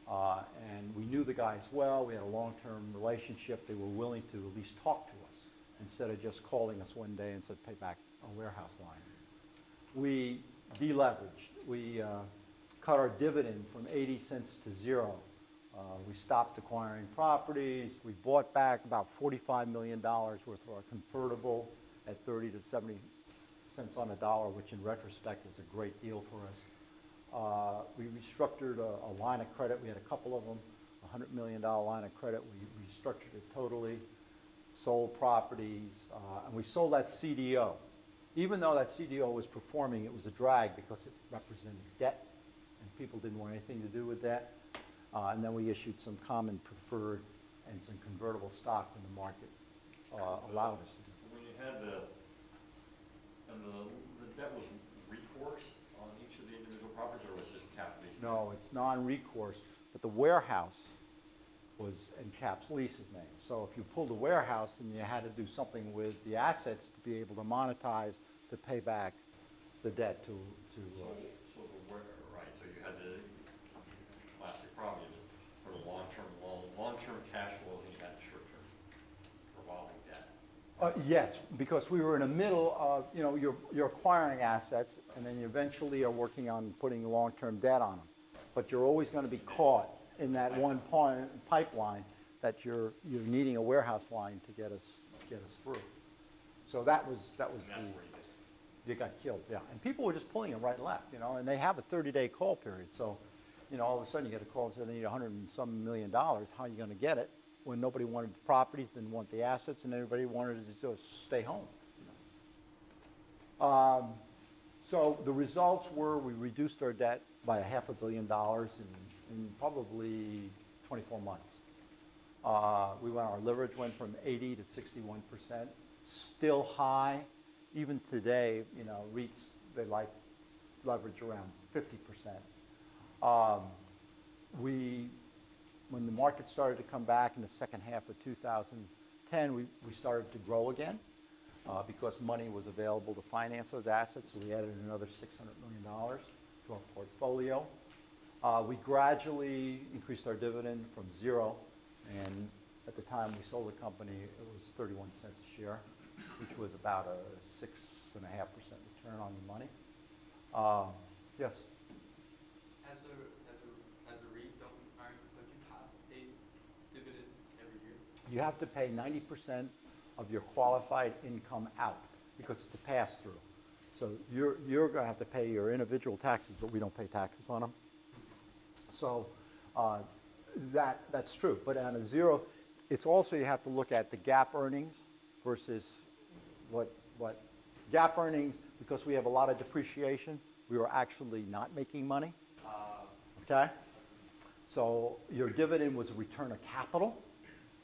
And we knew the guys well. We had a long-term relationship. They were willing to at least talk to us instead of just calling us one day and said, pay back a warehouse line. We deleveraged. We cut our dividend from 80 cents to zero. We stopped acquiring properties. We bought back about $45 million worth of our convertible at 30 to 70 cents on the dollar, which in retrospect was a great deal for us. We restructured a line of credit. We had a couple of them, a $100 million line of credit. We restructured it totally, sold properties, and we sold that CDO. Even though that CDO was performing, it was a drag because it represented debt, and people didn't want anything to do with that. And then we issued some common preferred and some convertible stock when the market allowed us to do. When you had the debt was recourse on each of the individual properties, or was it just Caplease? No, it's non-recourse, but the warehouse was in Caplease's name. So if you pulled a warehouse, then you had to do something with the assets to be able to monetize to pay back the debt to So right, so you had the classic problem for the long-term loan, long-term cash flow, and you had short-term revolving debt. Yes, because we were in the middle of, you're acquiring assets, and then you eventually are working on putting long-term debt on them. But you're always going to be caught in that one pipeline that you're needing a warehouse line to get us through. So that was you got killed, yeah. And people were just pulling it right and left, and they have a 30-day call period. So, all of a sudden you get a call and say they need $100 and some million. How are you going to get it when nobody wanted the properties, didn't want the assets, and everybody wanted to just stay home? So the results were we reduced our debt by $500 million in probably 24 months. Our leverage went from 80 to 61%, still high. Even today, REITs, they like leverage around 50%. When the market started to come back in the second half of 2010, we started to grow again because money was available to finance those assets. So we added another $600 million to our portfolio. We gradually increased our dividend from zero, and at the time we sold the company, it was 31 cents a share, which was about a 6.5% return on your money. Yes? As a REIT, don't you have to pay dividend every year? You have to pay 90% of your qualified income out because it's a pass-through. So you're going to have to pay your individual taxes, but we don't pay taxes on them. So That's true, but on a zero, it's also, you have to look at the GAAP earnings versus what GAAP earnings, because we have a lot of depreciation, we were actually not making money, okay? So your dividend was a return of capital,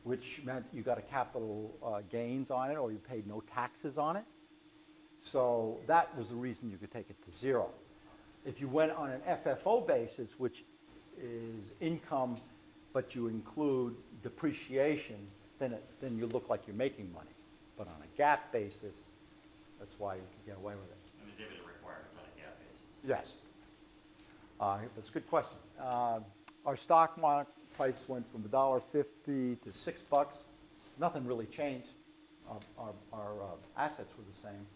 which meant you got a capital gains on it, or you paid no taxes on it. So that was the reason you could take it to zero. If you went on an FFO basis, which is income, but you include depreciation, then you look like you're making money. But on a GAAP basis, that's why you can get away with it. And the dividend requirements on a GAAP basis. Yes. That's a good question. Our stock market price went from $1.50 to $6. Nothing really changed. Our assets were the same.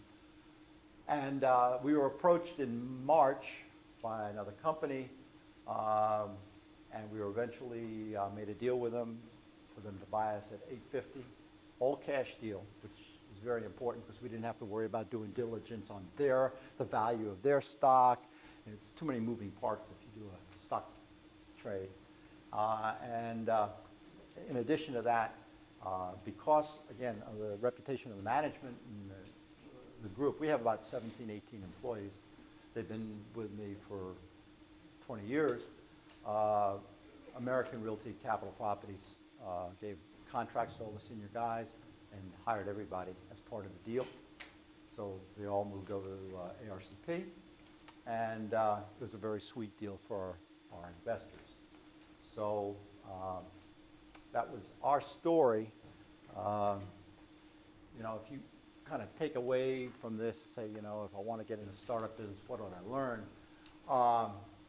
And we were approached in March by another company, and we were eventually made a deal with them for them to buy us at $8.50, all cash deal, which is very important because we didn't have to worry about doing diligence on the value of their stock. And it's too many moving parts if you do a stock trade. And in addition to that, because, again, of the reputation of the management and the group, we have about 17, 18 employees. They've been with me for 20 years. American Realty Capital Properties gave contracts to all the senior guys and hired everybody as part of the deal. So they all moved over to ARCP. And it was a very sweet deal for our investors. So that was our story. You know, if you kind of take away from this, say, you know, if I want to get into startup business, what did I learn?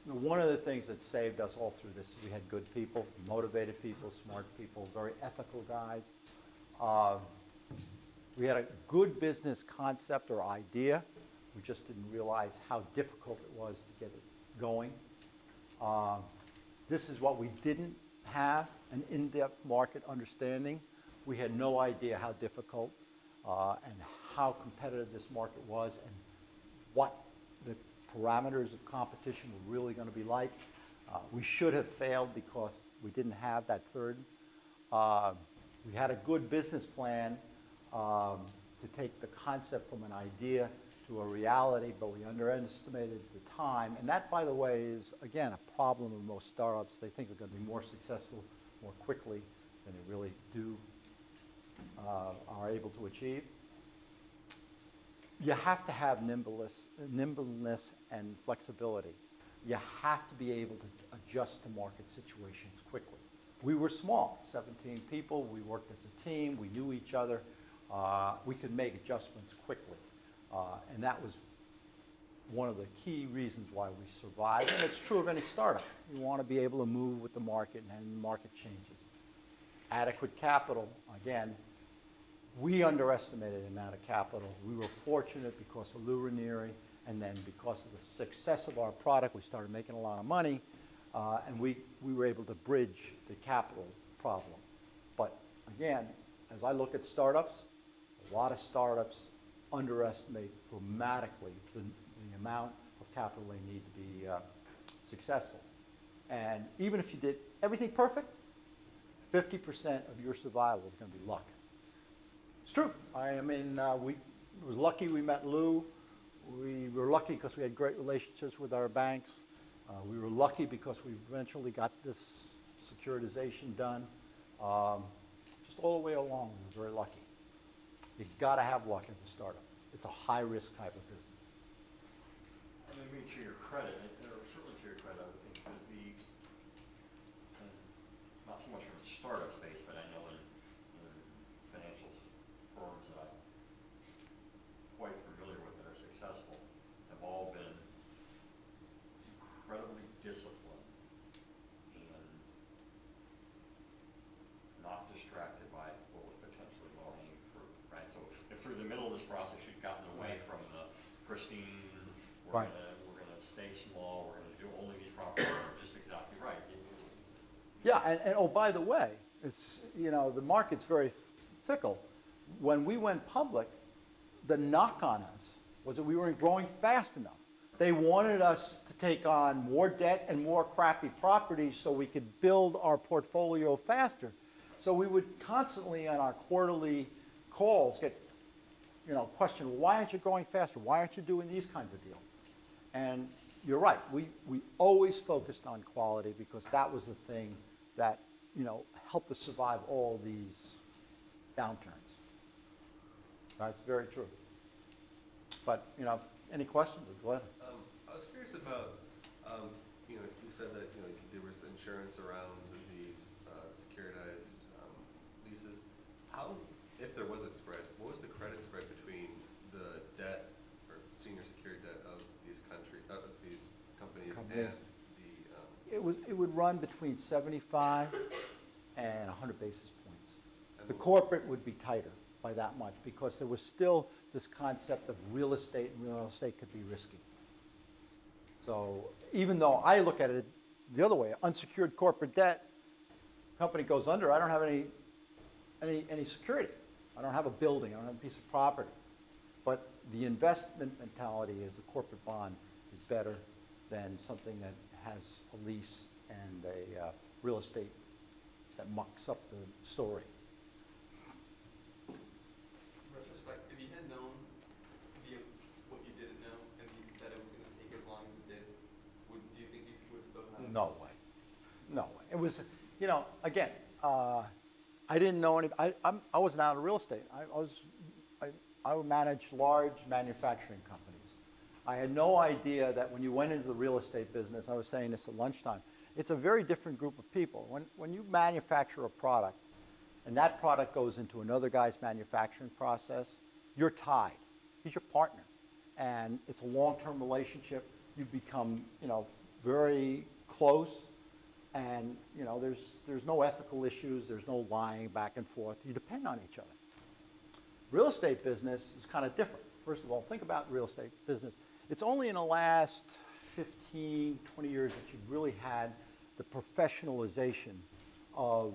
One of the things that saved us all through this, we had good people, motivated people, smart people, very ethical guys. We had a good business concept or idea. We just didn't realize how difficult it was to get it going. This is what we didn't have, an in-depth market understanding. We had no idea how difficult and how competitive this market was and what the parameters of competition were really going to be like. We should have failed because we didn't have that third. We had a good business plan to take the concept from an idea to a reality, but we underestimated the time. And that, by the way, is, again, a problem with most startups. They think they're going to be more successful more quickly than they really do, are able to achieve. You have to have nimbleness and flexibility. You have to be able to adjust to market situations quickly. We were small, 17 people. We worked as a team. We knew each other. We could make adjustments quickly. And that was one of the key reasons why we survived. And it's true of any startup. You want to be able to move with the market, and the market changes. Adequate capital, again, we underestimated the amount of capital. We were fortunate because of Lou Ranieri, and then because of the success of our product, we started making a lot of money, and we were able to bridge the capital problem. But again, as I look at startups, a lot of startups underestimate dramatically the amount of capital they need to be successful. And even if you did everything perfect, 50% of your survival is going to be luck. It's true. I mean, we was lucky we met Lou. We were lucky because we had great relationships with our banks. We were lucky because we eventually got this securitization done. Just all the way along, we were very lucky. You've got to have luck as a startup. It's a high-risk type of business. I mean, to your credit, or certainly to your credit, I would think it would be, not so much from a startup space, but I know in financial firms that I'm quite familiar with that are successful have all been incredibly disciplined and not distracted by what was potentially low-hanging fruit, right? So if through the middle of this process you've gotten away from the pristine, we're Right. going to stay small, we're going to do only these properties, you're just exactly right. Yeah, and oh, by the way, it's, you know, the market's very fickle. When we went public, the knock on us was that we weren't growing fast enough. They wanted us to take on more debt and more crappy properties so we could build our portfolio faster. So we would constantly on our quarterly calls get, questioned, why aren't you growing faster? Why aren't you doing these kinds of deals? And you're right, we always focused on quality because that was the thing that, helped us survive all these downturns. That's very true. But, any questions? Go ahead. I was curious about, you said that, there was insurance around these securitized leases. How, if there was a spread, what was the credit spread between the debt or senior secured debt of these companies and the? It would run between 75 and 100 basis points. The corporate would be tighter by that much because there was still this concept of real estate, and real estate could be risky. So even though I look at it the other way, unsecured corporate debt, company goes under, I don't have any security. I don't have a building, I don't have a piece of property. But the investment mentality is the corporate bond is better than something that has a lease and a real estate that mucks up the story. Retrospect, if you had known what you didn't know and that it was going to take as long as it did, do you think these would have still happened? No way. No way. It was, again, I didn't know any, I wasn't out of real estate. I would manage large manufacturing companies. I had no idea that when you went into the real estate business, I was saying this at lunchtime, it's a very different group of people. When you manufacture a product and that product goes into another guy's manufacturing process, you're tied. He's your partner. And it's a long-term relationship. You become, very close. And, there's no ethical issues. There's no lying back and forth. You depend on each other. Real estate business is kind of different. First of all, think about real estate business. It's only in the last 15, 20 years that you've really had the professionalization of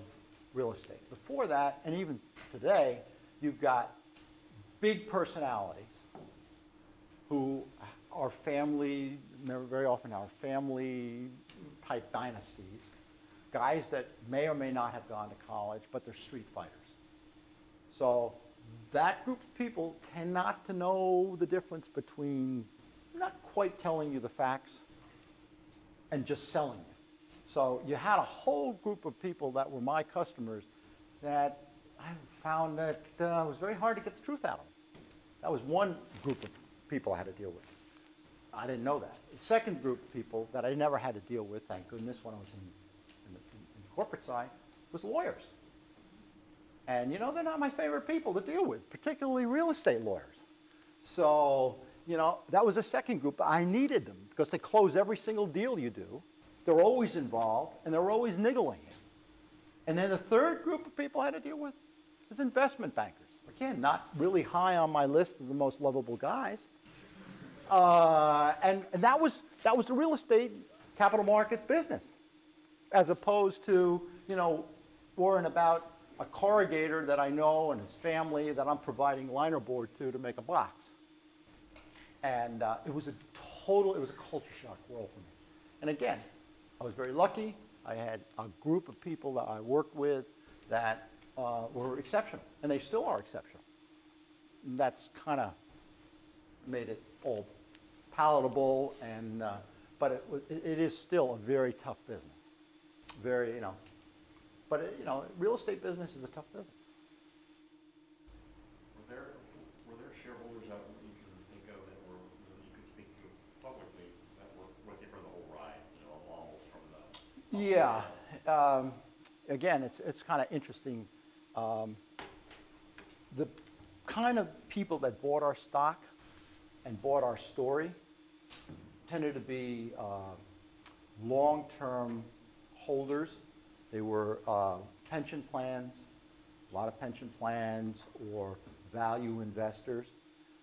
real estate. Before that, and even today, you've got big personalities who are family, very often are family-type dynasties, guys that may or may not have gone to college, but they're street fighters. So that group of people tend not to know the difference between not quite telling you the facts and just selling you. So you had a whole group of people that were my customers that I found that it was very hard to get the truth out of them. That was one group of people I had to deal with. I didn't know that. The second group of people that I never had to deal with, thank goodness, when I was in the corporate side, was lawyers. And they're not my favorite people to deal with, particularly real estate lawyers. So, that was a second group. I needed them because they close every single deal you do. They're always involved, and they're always niggling you. And then the third group of people I had to deal with is investment bankers. Again, not really high on my list of the most lovable guys. And that was the real estate capital markets business, as opposed to, worrying about a corrugator that I know and his family that I'm providing linerboard to make a box. And it was a culture shock world for me. And again, I was very lucky. I had a group of people that I worked with that were exceptional, and they still are exceptional. And that's kind of made it all palatable, and but it is still a very tough business. Very, but real estate business is a tough business. Were there shareholders out that you can think of that you could speak to publicly that were with you for the whole ride? Almost from the Yeah. Again, it's kind of interesting. The kind of people that bought our stock and bought our story tended to be long-term holders. They were pension plans, a lot of pension plans, or value investors.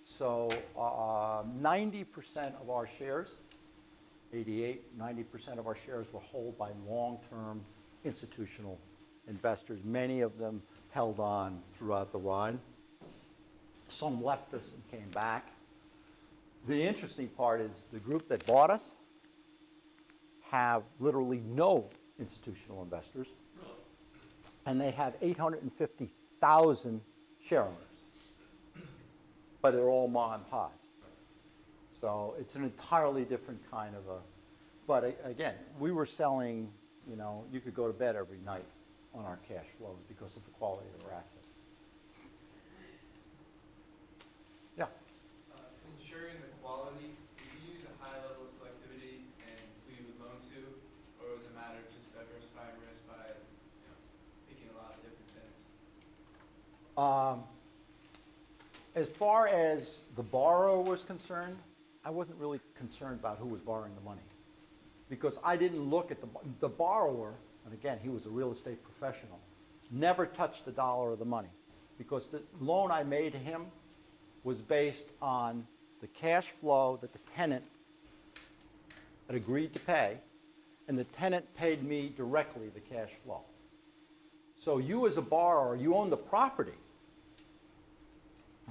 So 90% of our shares, 90% of our shares were held by long-term institutional investors. Many of them held on throughout the ride. Some left us and came back. The interesting part is the group that bought us have literally no institutional investors, and they have 850,000 share owners, but they're all ma and pas. So it's an entirely different kind of a, but again, we were selling, you know, you could go to bed every night on our cash flows because of the quality of our assets. Yeah. Ensuring the quality, did you use a high level of selectivity and who you would loan to, or was it a matter of just diversifying risk by, you know, picking a lot of different tenants? As far as the borrower was concerned, I wasn't really concerned about who was borrowing the money, because I didn't look at the borrower, and again, he was a real estate professional, never touched the dollar of the money, because the loan I made to him was based on the cash flow that the tenant had agreed to pay, and the tenant paid me directly the cash flow. So you as a borrower, you own the property,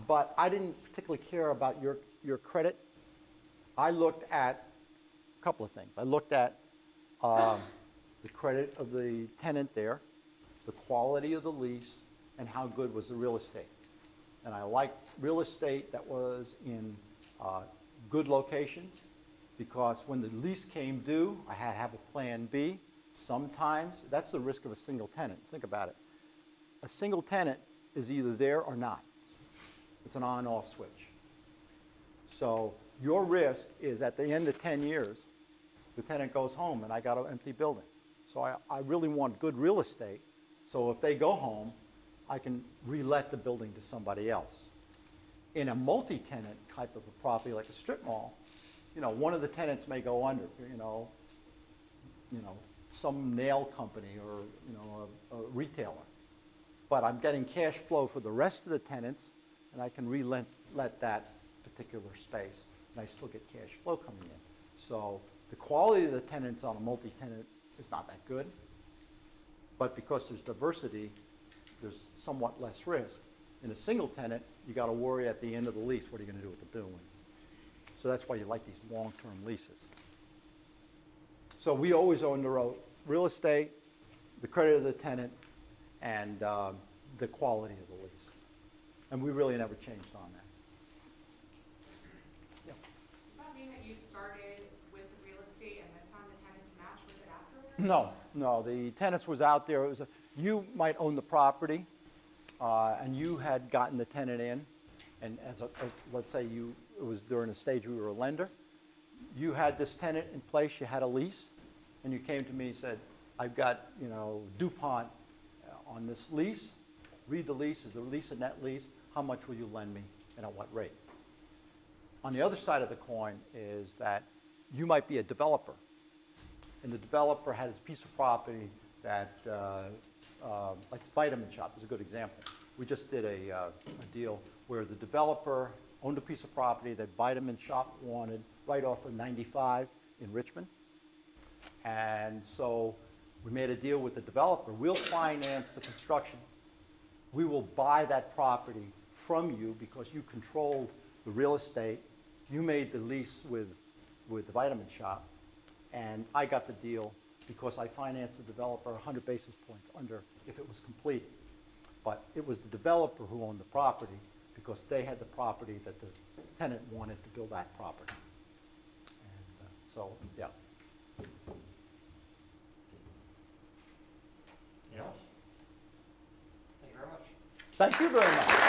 but I didn't particularly care about your credit. I looked at a couple of things. I looked at the credit of the tenant there, the quality of the lease, and how good was the real estate. And I liked real estate that was in good locations, because when the lease came due, I had to have a plan B. Sometimes, that's the risk of a single tenant. Think about it. A single tenant is either there or not. It's an on-off switch. So your risk is at the end of 10 years, the tenant goes home and I got an empty building. So I really want good real estate, so if they go home, I can re-let the building to somebody else. In a multi-tenant type of a property like a strip mall, you know, one of the tenants may go under, you know, some nail company or, you know, a retailer. But I'm getting cash flow for the rest of the tenants, and I can re-let that particular space, and I still get cash flow coming in. So the quality of the tenants on a multi-tenant is not that good, but because there's diversity, there's somewhat less risk. In a single tenant, you got to worry at the end of the lease, what are you going to do with the building? So that's why you like these long-term leases. So we always underwrote real estate, the credit of the tenant, and the quality of the lease. And we really never changed on that. Yeah. Does that mean that you started with the real estate and then found the tenant to match with it afterwards? No, the tenants was out there. It was you might own the property, and you had gotten the tenant in, and let's say it was during a stage we were a lender. You had this tenant in place, you had a lease, and you came to me and said, I've got, you know, DuPont on this lease. Read the lease. Is the lease a net lease? How much will you lend me and at what rate? On the other side of the coin is that you might be a developer, and the developer has a piece of property that, like Vitamin Shop is a good example. We just did a deal where the developer owned a piece of property that Vitamin Shop wanted right off of 95 in Richmond. And so we made a deal with the developer. We'll finance the construction. We will buy that property from you because you controlled the real estate. You made the lease with the Vitamin Shop, and I got the deal because I financed the developer 100 basis points under if it was completed. But it was the developer who owned the property because they had the property that the tenant wanted to build that property. And so, yeah. Yes. Thank you very much. Thank you very much.